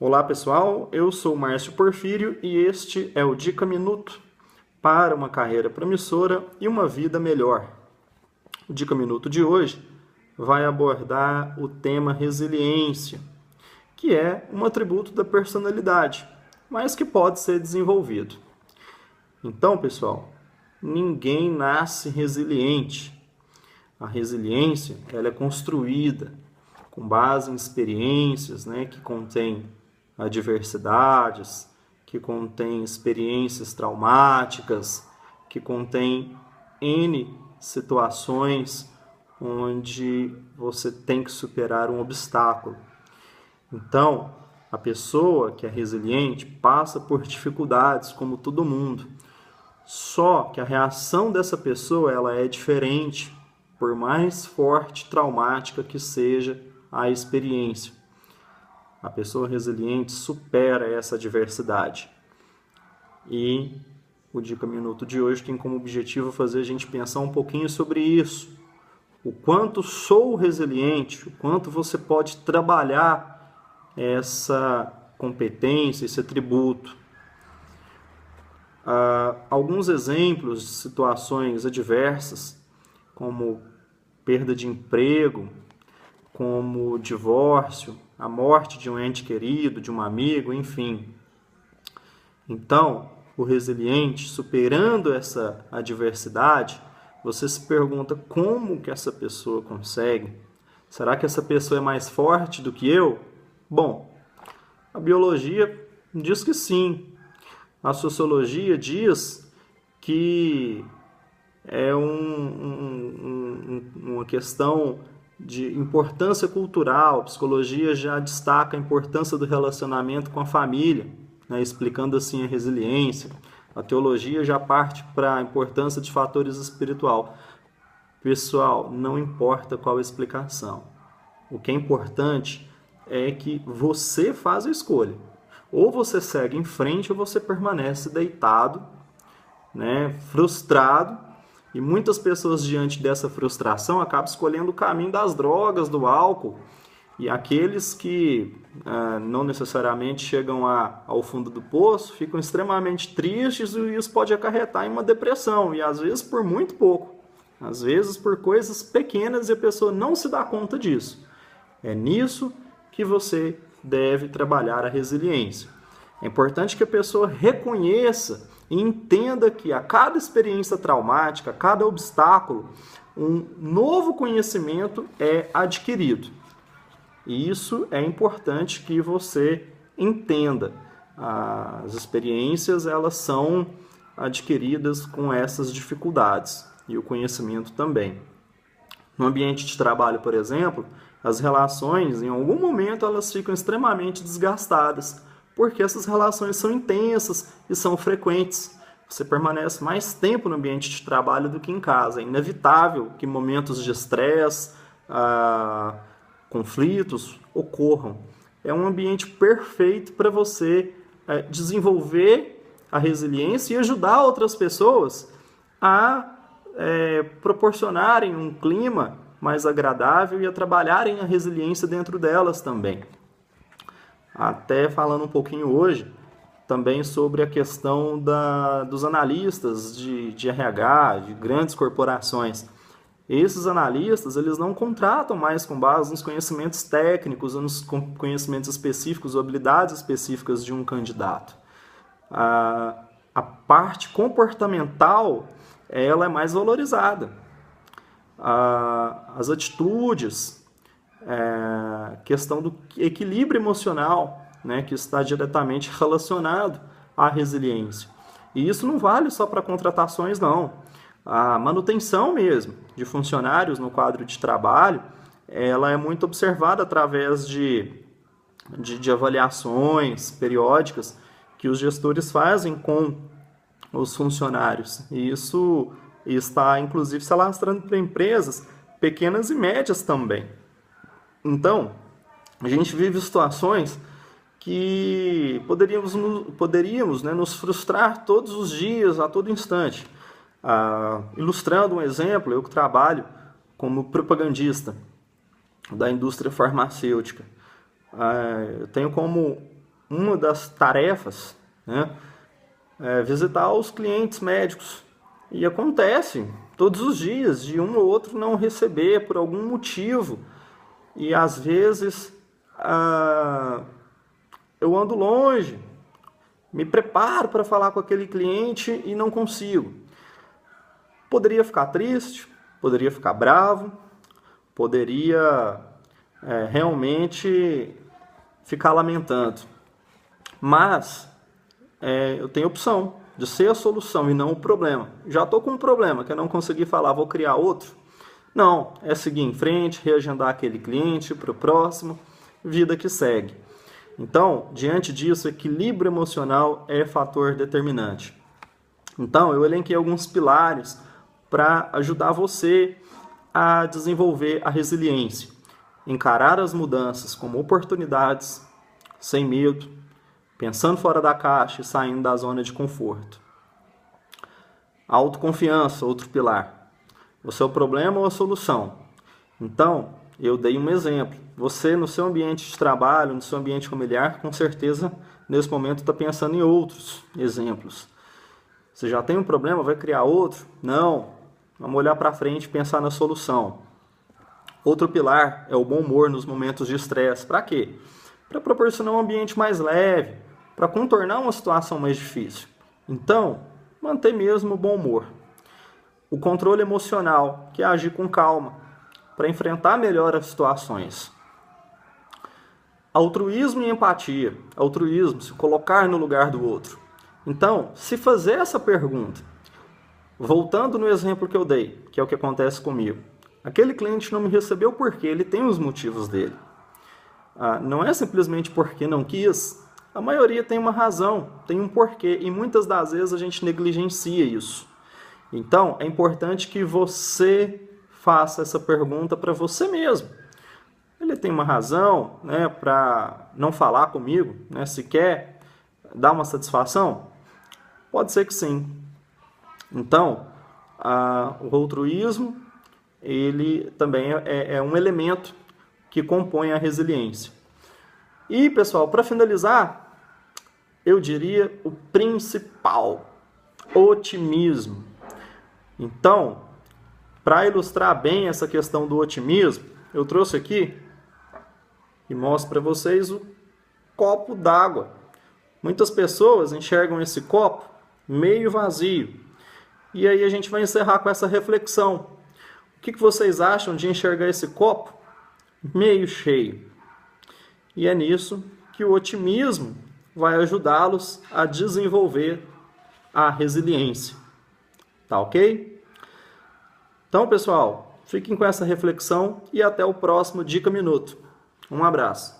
Olá pessoal, eu sou Márcio Porfírio e este é o Dica Minuto para uma carreira promissora e uma vida melhor. O Dica Minuto de hoje vai abordar o tema resiliência, que é um atributo da personalidade, mas que pode ser desenvolvido. Então, pessoal, ninguém nasce resiliente. A resiliência ela é construída com base em experiências, que contêm adversidades, que contêm experiências traumáticas, que contêm N situações onde você tem que superar um obstáculo. Então, a pessoa que é resiliente passa por dificuldades, como todo mundo. Só que a reação dessa pessoa ela é diferente, por mais forte e traumática que seja a experiência. A pessoa resiliente supera essa adversidade. E o Dica Minuto de hoje tem como objetivo fazer a gente pensar um pouquinho sobre isso. O quanto sou resiliente, o quanto você pode trabalhar essa competência, esse atributo. Alguns exemplos de situações adversas, como perda de emprego, como divórcio, a morte de um ente querido, de um amigo, enfim. Então, o resiliente, superando essa adversidade, você se pergunta como que essa pessoa consegue? Será que essa pessoa é mais forte do que eu? Bom, a biologia diz que sim. A sociologia diz que é uma questão de importância cultural. A psicologia já destaca a importância do relacionamento com a família, explicando assim a resiliência. A teologia já parte para a importância de fatores espirituais. Pessoal, não importa qual a explicação. O que é importante é que você faz a escolha. Ou você segue em frente ou você permanece deitado, frustrado. E muitas pessoas, diante dessa frustração, acabam escolhendo o caminho das drogas, do álcool. E aqueles que não necessariamente chegam ao fundo do poço ficam extremamente tristes e isso pode acarretar em uma depressão. E às vezes por muito pouco. Às vezes por coisas pequenas e a pessoa não se dá conta disso. É nisso que você deve trabalhar a resiliência. É importante que a pessoa reconheça e entenda que a cada experiência traumática, a cada obstáculo, um novo conhecimento é adquirido. E isso é importante que você entenda. As experiências elas são adquiridas com essas dificuldades e o conhecimento também. No ambiente de trabalho, por exemplo, as relações, em algum momento, elas ficam extremamente desgastadas, porque essas relações são intensas e são frequentes. Você permanece mais tempo no ambiente de trabalho do que em casa. É inevitável que momentos de estresse, conflitos ocorram. É um ambiente perfeito para você desenvolver a resiliência e ajudar outras pessoas a proporcionarem um clima mais agradável e a trabalharem a resiliência dentro delas também. Até falando um pouquinho hoje também sobre a questão dos analistas de RH, de grandes corporações. Esses analistas, eles não contratam mais com base nos conhecimentos técnicos, ou nos conhecimentos específicos, ou habilidades específicas de um candidato. A parte comportamental, ela é mais valorizada. As atitudes, questão do equilíbrio emocional, que está diretamente relacionado à resiliência. E isso não vale só para contratações, não. A manutenção mesmo de funcionários no quadro de trabalho, ela é muito observada através de avaliações periódicas que os gestores fazem com os funcionários. E isso está, inclusive, se alastrando para empresas pequenas e médias também. Então, a gente vive situações que poderíamos nos frustrar todos os dias, a todo instante. Ilustrando um exemplo, eu que trabalho como propagandista da indústria farmacêutica. Eu tenho como uma das tarefas, né, é visitar os clientes médicos. E acontece todos os dias de um ou outro não receber por algum motivo. E às vezes eu ando longe, me preparo para falar com aquele cliente e não consigo. Poderia ficar triste, poderia ficar bravo, poderia realmente ficar lamentando. Mas eu tenho opção de ser a solução e não o problema. Já estou com um problema, que eu não consegui falar, vou criar outro. Não, é seguir em frente, reagendar aquele cliente para o próximo, vida que segue. Então, diante disso, equilíbrio emocional é fator determinante. Então, eu elenquei alguns pilares para ajudar você a desenvolver a resiliência. Encarar as mudanças como oportunidades, sem medo, pensando fora da caixa e saindo da zona de conforto. A autoconfiança, outro pilar. Você é o problema ou a solução? Então, eu dei um exemplo. Você, no seu ambiente de trabalho, no seu ambiente familiar, com certeza, nesse momento, está pensando em outros exemplos. Você já tem um problema, vai criar outro? Não. Vamos olhar para frente e pensar na solução. Outro pilar é o bom humor nos momentos de estresse. Para quê? Para proporcionar um ambiente mais leve, para contornar uma situação mais difícil. Então, manter mesmo o bom humor. O controle emocional, que é agir com calma, para enfrentar melhor as situações. Altruísmo e empatia. Altruísmo, se colocar no lugar do outro. Então, se fazer essa pergunta, voltando no exemplo que eu dei, que é o que acontece comigo. Aquele cliente não me recebeu porque ele tem os motivos dele. Não é simplesmente porque não quis. A maioria tem uma razão, tem um porquê, e muitas das vezes a gente negligencia isso. Então, é importante que você faça essa pergunta para você mesmo. Ele tem uma razão, né, para não falar comigo, né, se quer dar uma satisfação? Pode ser que sim. Então, o altruísmo, ele também é um elemento que compõe a resiliência. E, pessoal, para finalizar, eu diria o principal, otimismo. Então, para ilustrar bem essa questão do otimismo, eu trouxe aqui e mostro para vocês o copo d'água. Muitas pessoas enxergam esse copo meio vazio. E aí a gente vai encerrar com essa reflexão. O que vocês acham de enxergar esse copo meio cheio? E é nisso que o otimismo vai ajudá-los a desenvolver a resiliência. Tá ok? Então, pessoal, fiquem com essa reflexão e até o próximo Dica Minuto. Um abraço.